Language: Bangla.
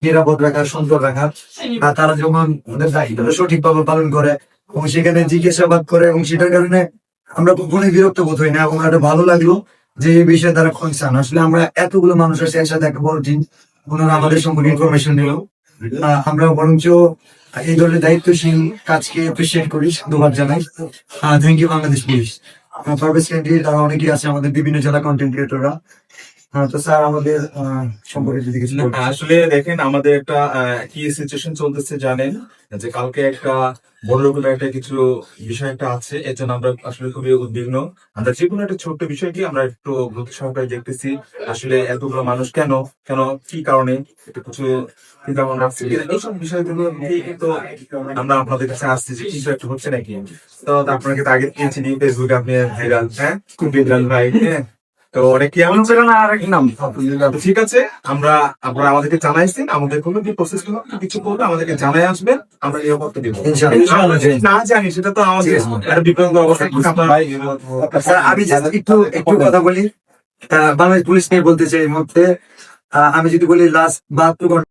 নিরাপদ রাখা, সুন্দর রাখা। আর তারা যখন ওদের দায়িত্বটা সঠিকভাবে পালন করে এবং সেখানে জিজ্ঞাসাবাদ করে, এবং সেটার কারণে আমরা কখনোই বিরক্ত বোধ হই না, এবং এটা ভালো লাগলো যে এই বিষয়ে তারা কনসার্ন। আসলে আমরা এতগুলো মানুষ আছে একসাথে, একটা বড় টিম, ওনারা আমাদের সম্পর্কে ইনফরমেশন দিল। আমরা বরঞ্চ এই ধরনের দায়িত্বশীল কাজকে অ্যাপ্রিসিয়েট করি, ধন্যবাদ জানাই। Thank you Bangladesh police. Parvez candidate তারা অনেকেই আছে আমাদের বিভিন্ন জেলা কন্টেন্ট ক্রিয়েটররা। তো স্যার আমাদের সম্পর্কে যদি কিছু বলতেন। আসলে দেখেন, আমাদের একটা কি সিচুয়েশন চলতেছে জানেন, যে কালকে একটা বড় রকমের একটা কিছু বিষয় একটা আছে, এর জন্য আমরা আসলে খুবই উদ্বিগ্ন। আমরা যে কোনো একটা ছোট্ট বিষয়কে আমরা একটু গুরুত্ব সহকারে দেখতেছি। আসলে এতগুলো মানুষ কেন কেন কি কারণে একটু কিছু চিন্তা ভাবনা আসছে কিনা, এইসব বিষয়গুলো নিয়েই কিন্তু আমরা আপনাদের কাছে আসছি যে কিছু একটা হচ্ছে নাকি। তো আপনাকে তো আগে পেয়েছি ফেসবুকে, আপনি ভাইরাল, হ্যাঁ খুব ভাইরাল ভাই, হ্যাঁ। তো অনেক কি এমন ছিল না, আর এক নাম। তো ঠিক আছে, আপনারা আমাদেরকে জানাইছেন, আমাদের কোনো কি প্রসেস কিছু করবে আমাদেরকে জানাই আসবেন, আমরা নিরাপত্তা দিব। ইনশাআল্লাহ। না জানি সেটা তো আমাদের একটা বিভ্রান্ত অবস্থা। স্যার আমি just একটু একটু কথা বলি। বাংলাদেশ পুলিশ নিয়ে বলতে চাই এই মুহূর্তে। আমি যদি বলি লাস্ট 72 ঘন্টা